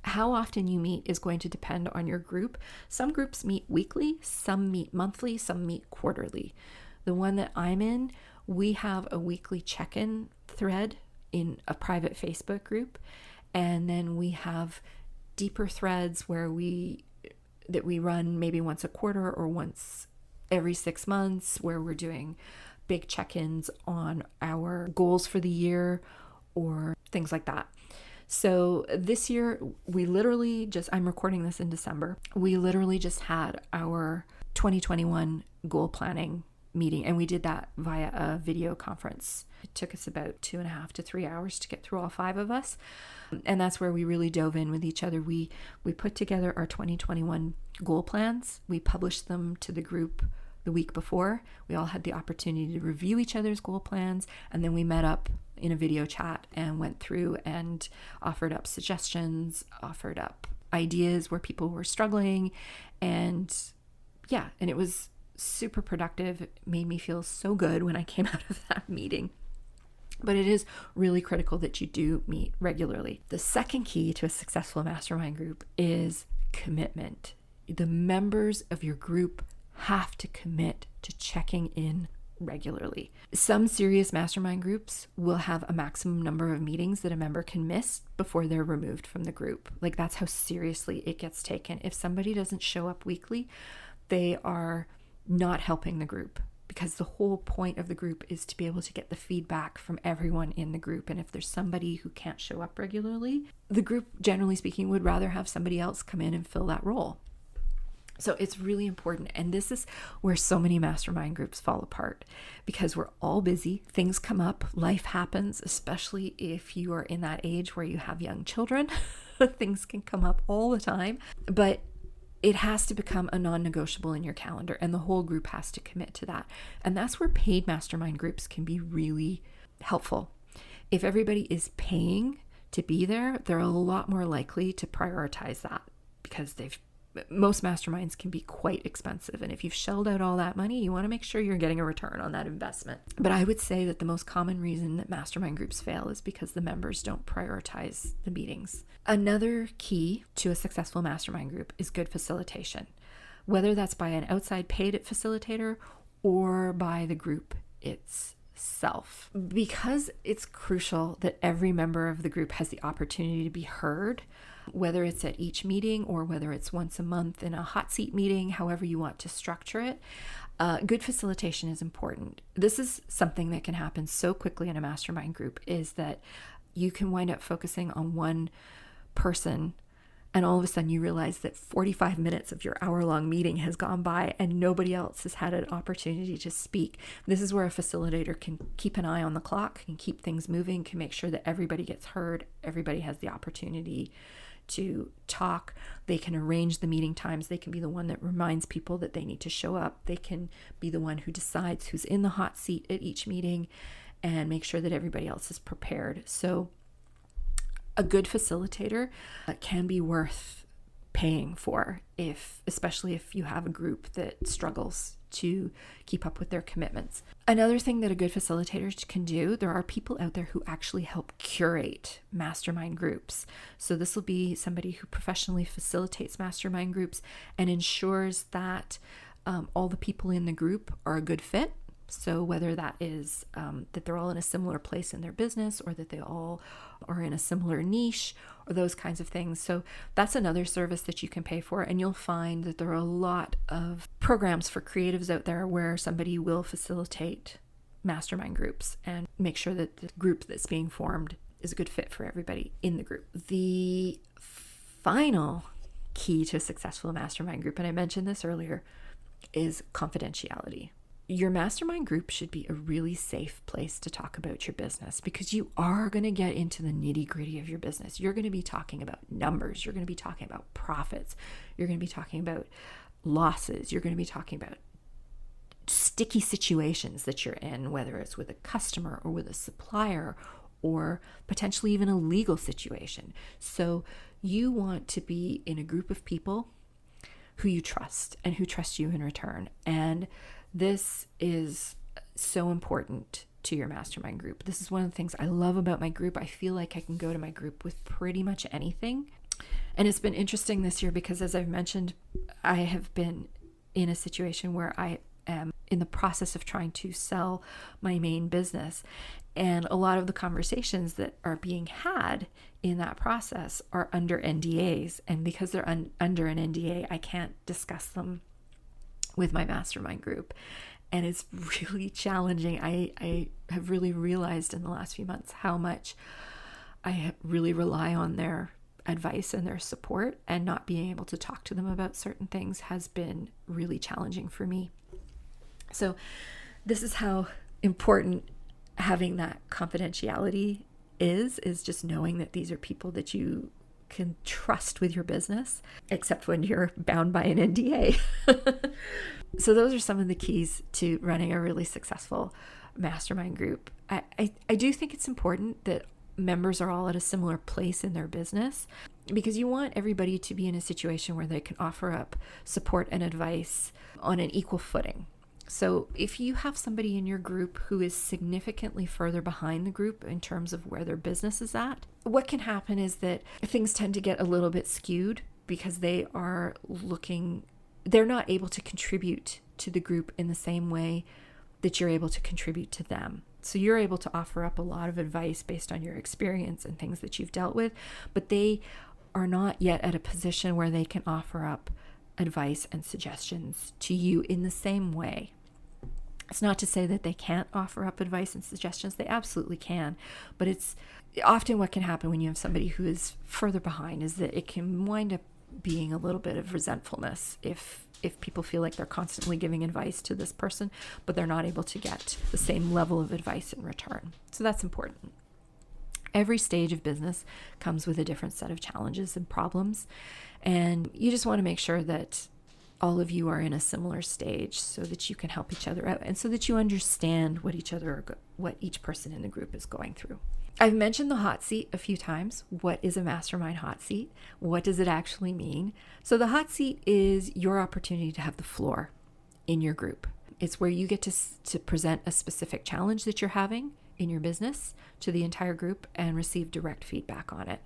How often you meet is going to depend on your group. Some groups meet weekly, some meet monthly, some meet quarterly. The one that I'm in, we have a weekly check-in thread in a private Facebook group. And then we have deeper threads where we run maybe once a quarter or once every 6 months, where we're doing big check-ins on our goals for the year or things like that. So this year, I'm recording this in December. We literally just had our 2021 goal planning meeting, and we did that via a video conference. It took us about 2.5 to 3 hours to get through, all 5 of us. And that's where we really dove in with each other. We put together our 2021 goal plans. We published them to the group the week before. We all had the opportunity to review each other's goal plans, and then we met up in a video chat and went through and offered up suggestions, offered up ideas where people were struggling, and it was super productive. It made me feel so good when I came out of that meeting. But it is really critical that you do meet regularly. The second key to a successful mastermind group is commitment. The members of your group have to commit to checking in regularly. Some serious mastermind groups will have a maximum number of meetings that a member can miss before they're removed from the group. Like, that's how seriously it gets taken. If somebody doesn't show up weekly, they are not helping the group, because the whole point of the group is to be able to get the feedback from everyone in the group. And if there's somebody who can't show up regularly, the group, generally speaking, would rather have somebody else come in and fill that role. So it's really important. And this is where so many mastermind groups fall apart, because we're all busy. Things come up, life happens, especially if you are in that age where you have young children. Things can come up all the time, but it has to become a non-negotiable in your calendar, and the whole group has to commit to that. And that's where paid mastermind groups can be really helpful. If everybody is paying to be there, they're a lot more likely to prioritize that, because most masterminds can be quite expensive. And if you've shelled out all that money, you want to make sure you're getting a return on that investment. But I would say that the most common reason that mastermind groups fail is because the members don't prioritize the meetings. Another key to a successful mastermind group is good facilitation, whether that's by an outside paid facilitator or by the group itself. Because it's crucial that every member of the group has the opportunity to be heard, whether it's at each meeting or whether it's once a month in a hot seat meeting, however you want to structure it. Good facilitation is important. This is something that can happen so quickly in a mastermind group, is that you can wind up focusing on one person, and all of a sudden you realize that 45 minutes of your hour-long meeting has gone by and nobody else has had an opportunity to speak. This is where a facilitator can keep an eye on the clock, can keep things moving, can make sure that everybody gets heard, everybody has the opportunity to talk. They can arrange the meeting times. They can be the one that reminds people that they need to show up. They can be the one who decides who's in the hot seat at each meeting and make sure that everybody else is prepared. So a good facilitator can be worth paying for, especially if you have a group that struggles to keep up with their commitments. Another thing that a good facilitator can do, there are people out there who actually help curate mastermind groups. So this will be somebody who professionally facilitates mastermind groups and ensures that all the people in the group are a good fit. So whether that is that they're all in a similar place in their business, or that they all are in a similar niche, or those kinds of things. So that's another service that you can pay for. And you'll find that there are a lot of programs for creatives out there where somebody will facilitate mastermind groups and make sure that the group that's being formed is a good fit for everybody in the group. The final key to a successful mastermind group, and I mentioned this earlier, is confidentiality. Your mastermind group should be a really safe place to talk about your business, because you are going to get into the nitty-gritty of your business. You're going to be talking about numbers. You're going to be talking about profits. You're going to be talking about losses. You're going to be talking about sticky situations that you're in, whether it's with a customer or with a supplier or potentially even a legal situation. So you want to be in a group of people who you trust and who trust you in return. And this is so important to your mastermind group. This is one of the things I love about my group. I feel like I can go to my group with pretty much anything. And it's been interesting this year because, as I've mentioned, I have been in a situation where I am in the process of trying to sell my main business. And a lot of the conversations that are being had in that process are under NDAs. And because they're under an NDA, I can't discuss them with my mastermind group. And it's really challenging. I have really realized in the last few months how much I really rely on their advice and their support, and not being able to talk to them about certain things has been really challenging for me. So this is how important having that confidentiality is just knowing that these are people that you can trust with your business, except when you're bound by an NDA. So those are some of the keys to running a really successful mastermind group. I do think it's important that members are all at a similar place in their business, because you want everybody to be in a situation where they can offer up support and advice on an equal footing. So if you have somebody in your group who is significantly further behind the group in terms of where their business is at, what can happen is that things tend to get a little bit skewed, because they're not able to contribute to the group in the same way that you're able to contribute to them. So you're able to offer up a lot of advice based on your experience and things that you've dealt with, but they are not yet at a position where they can offer up advice and suggestions to you in the same way. It's not to say that they can't offer up advice and suggestions. They absolutely can. But it's often what can happen when you have somebody who is further behind is that it can wind up being a little bit of resentfulness if people feel like they're constantly giving advice to this person, but they're not able to get the same level of advice in return. So that's important. Every stage of business comes with a different set of challenges and problems, and you just want to make sure that all of you are in a similar stage so that you can help each other out, and so that you understand what each person in the group is going through. I've mentioned the hot seat a few times. What is a mastermind hot seat? What does it actually mean? So the hot seat is your opportunity to have the floor in your group. It's where you get to present a specific challenge that you're having in your business to the entire group and receive direct feedback on it.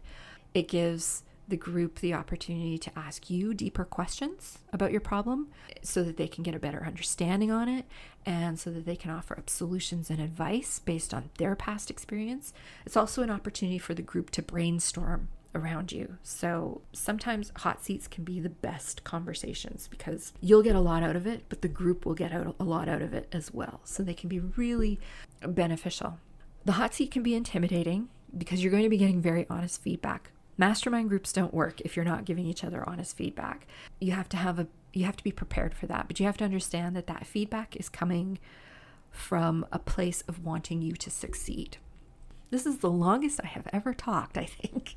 It gives the group the opportunity to ask you deeper questions about your problem so that they can get a better understanding on it, and so that they can offer up solutions and advice based on their past experience. It's also an opportunity for the group to brainstorm around you. So sometimes hot seats can be the best conversations, because you'll get a lot out of it, but the group will get a lot out of it as well. So they can be really beneficial. The hot seat can be intimidating because you're going to be getting very honest feedback. Mastermind groups don't work if you're not giving each other honest feedback. You have to be prepared for that, but you have to understand that feedback is coming from a place of wanting you to succeed. This is the longest I have ever talked, I think.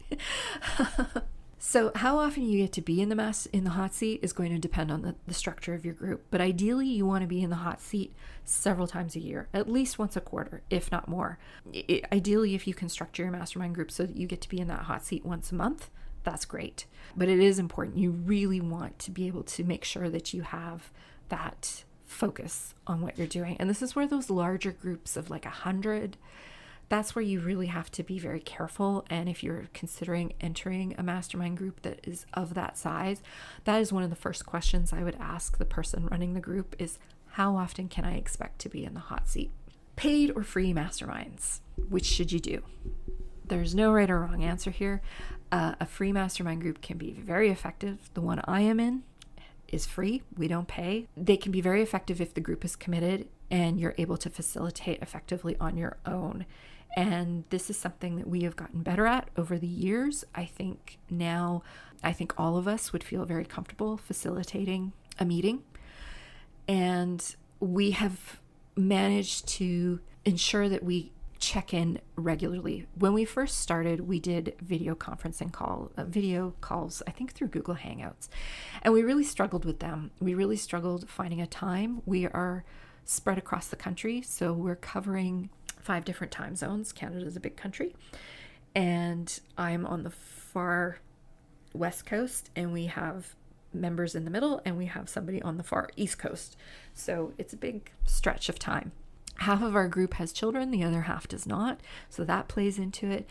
So how often you get to be in the hot seat is going to depend on the structure of your group. But ideally, you want to be in the hot seat several times a year, at least once a quarter, if not more. Ideally, if you can structure your mastermind group so that you get to be in that hot seat once a month, that's great. But it is important. You really want to be able to make sure that you have that focus on what you're doing. And this is where those larger groups of like 100, that's where you really have to be very careful. And if you're considering entering a mastermind group that is of that size, that is one of the first questions I would ask the person running the group is, how often can I expect to be in the hot seat? Paid or free masterminds, which should you do? There's no right or wrong answer here. A free mastermind group can be very effective. The one I am in is free. We don't pay. They can be very effective if the group is committed and you're able to facilitate effectively on your own. And this is something that we have gotten better at over the years. I think all of us would feel very comfortable facilitating a meeting. And we have managed to ensure that we check in regularly. When we first started, we did video calls, I think through Google Hangouts. And we really struggled with them. We really struggled finding a time. We are spread across the country, so we're covering 5 different time zones. Canada is a big country, and I'm on the far west coast, and we have members in the middle, and we have somebody on the far east coast. So it's a big stretch of time. Half of our group has children, the other half does not, so that plays into it.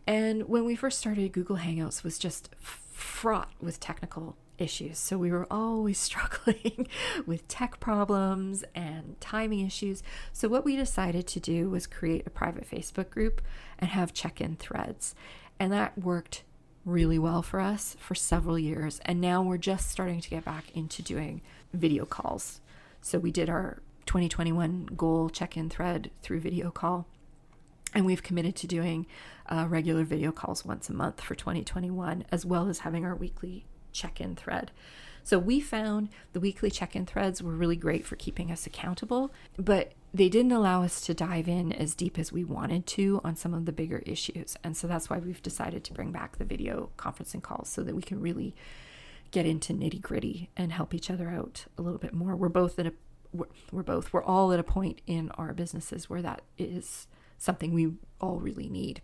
And when we first started, Google Hangouts was just fraught with technical issues. So we were always struggling with tech problems and timing issues. So what we decided to do was create a private Facebook group and have check-in threads. And that worked really well for us for several years. And now we're just starting to get back into doing video calls. So we did our 2021 goal check-in thread through video call. And we've committed to doing regular video calls once a month for 2021, as well as having our weekly check-in thread. So we found the weekly check-in threads were really great for keeping us accountable, but they didn't allow us to dive in as deep as we wanted to on some of the bigger issues. And so that's why we've decided to bring back the video conferencing calls so that we can really get into nitty-gritty and help each other out a little bit more. We're all at a point in our businesses where that is something we all really need.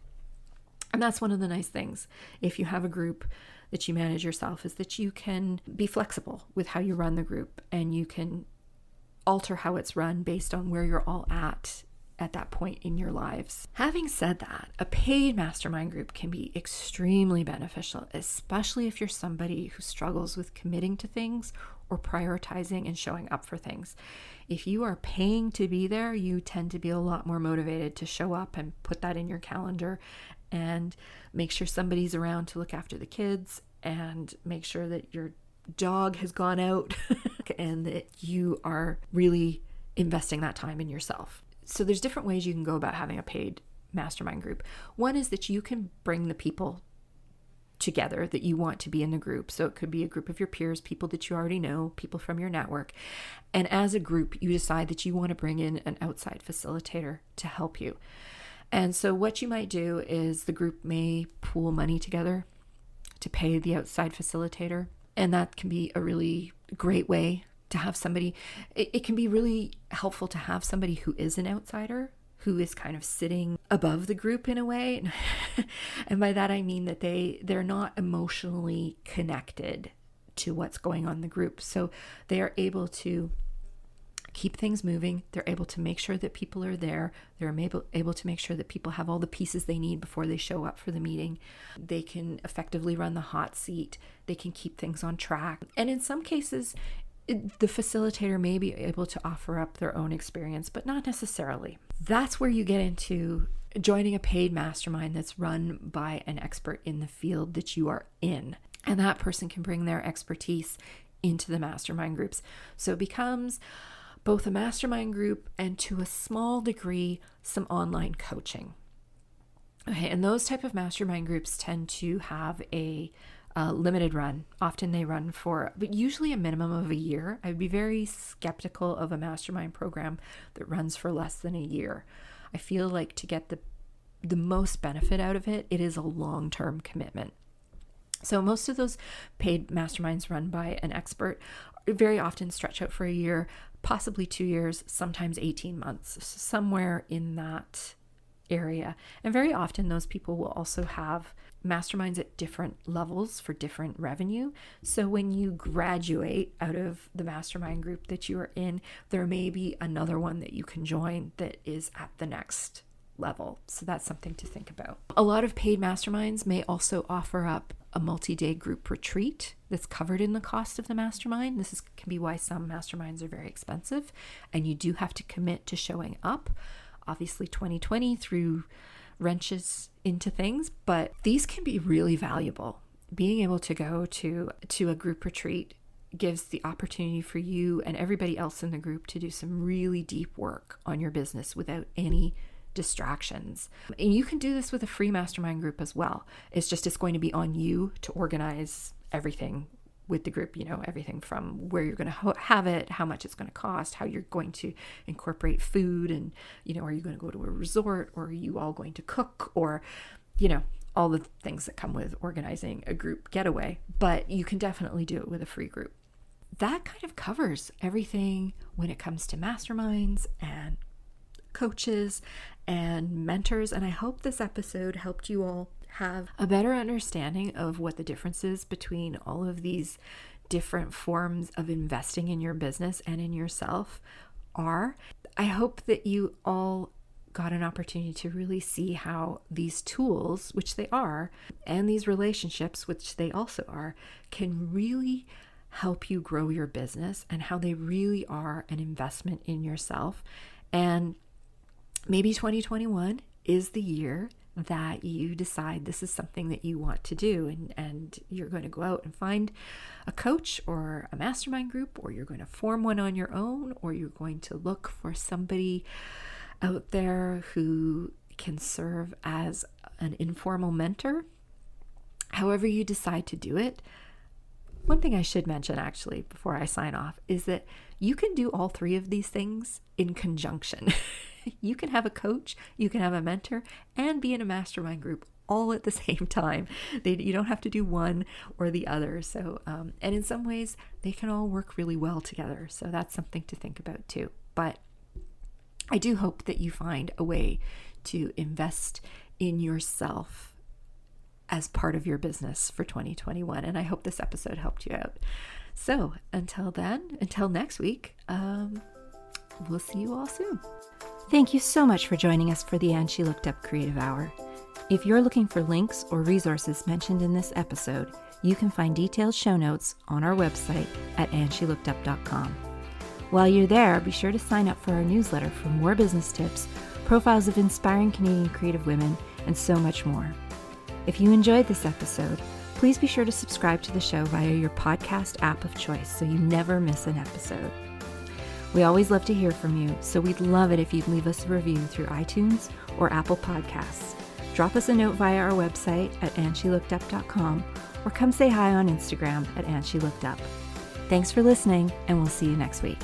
And that's one of the nice things, if you have a group that you manage yourself, is that you can be flexible with how you run the group, and you can alter how it's run based on where you're all at that point in your lives. Having said that, a paid mastermind group can be extremely beneficial, especially if you're somebody who struggles with committing to things or prioritizing and showing up for things. If you are paying to be there, you tend to be a lot more motivated to show up and put that in your calendar and make sure somebody's around to look after the kids and make sure that your dog has gone out and that you are really investing that time in yourself. So there's different ways you can go about having a paid mastermind group. One is that you can bring the people together that you want to be in the group. So it could be a group of your peers, people that you already know, people from your network. And as a group, you decide that you want to bring in an outside facilitator to help you. And so what you might do is the group may pool money together to pay the outside facilitator. And that can be a really great way to have somebody. It can be really helpful to have somebody who is an outsider, who is kind of sitting above the group in a way. And by that I mean that they're not emotionally connected to what's going on in the group. So they are able to keep things moving. They're able to make sure that people are there. They're able to make sure that people have all the pieces they need before they show up for the meeting. They can effectively run the hot seat. They can keep things on track. And in some cases, the facilitator may be able to offer up their own experience, but not necessarily. That's where you get into joining a paid mastermind that's run by an expert in the field that you are in. And that person can bring their expertise into the mastermind groups. So it becomes both a mastermind group and, to a small degree, some online coaching. Okay, and those type of mastermind groups tend to have a limited run. Often they run but usually a minimum of a year. I'd be very skeptical of a mastermind program that runs for less than a year. I feel like to get the most benefit out of it, it is a long-term commitment. So most of those paid masterminds run by an expert very often stretch out for a year, possibly 2 years, sometimes 18 months, somewhere in that area. And very often those people will also have masterminds at different levels for different revenue. So when you graduate out of the mastermind group that you are in, there may be another one that you can join that is at the next level. So that's something to think about. A lot of paid masterminds may also offer up a multi-day group retreat that's covered in the cost of the mastermind. This can be why some masterminds are very expensive, and you do have to commit to showing up. Obviously 2020 threw wrenches into things, but these can be really valuable. Being able to go to a group retreat gives the opportunity for you and everybody else in the group to do some really deep work on your business without any distractions. And you can do this with a free mastermind group as well. It's going to be on you to organize everything with the group, everything from where you're going to have it, how much it's going to cost, how you're going to incorporate food, and, are you going to go to a resort, or are you all going to cook, or, all the things that come with organizing a group getaway. But you can definitely do it with a free group. That kind of covers everything when it comes to masterminds and coaches and mentors. And I hope this episode helped you all have a better understanding of what the difference is between all of these different forms of investing in your business and in yourself are. I hope that you all got an opportunity to really see how these tools, which they are, and these relationships, which they also are, can really help you grow your business, and how they really are an investment in yourself. And maybe 2021 is the year that you decide this is something that you want to do, and you're going to go out and find a coach or a mastermind group, or you're going to form one on your own, or you're going to look for somebody out there who can serve as an informal mentor. However you decide to do it. One thing I should mention actually before I sign off is that you can do all three of these things in conjunction. You can have a coach, you can have a mentor, and be in a mastermind group all at the same time. You don't have to do one or the other. So, and in some ways, they can all work really well together. So that's something to think about too. But I do hope that you find a way to invest in yourself as part of your business for 2021. And I hope this episode helped you out. So until next week, we'll see you all soon. Thank you so much for joining us for the And She Looked Up Creative Hour. If you're looking for links or resources mentioned in this episode, you can find detailed show notes on our website at andshelookedup.com. While you're there, be sure to sign up for our newsletter for more business tips, profiles of inspiring Canadian creative women, and so much more. If you enjoyed this episode, please be sure to subscribe to the show via your podcast app of choice so you never miss an episode. We always love to hear from you, so we'd love it if you'd leave us a review through iTunes or Apple Podcasts. Drop us a note via our website at andshelookedup.com or come say hi on Instagram at andshelookedup. Thanks for listening, and we'll see you next week.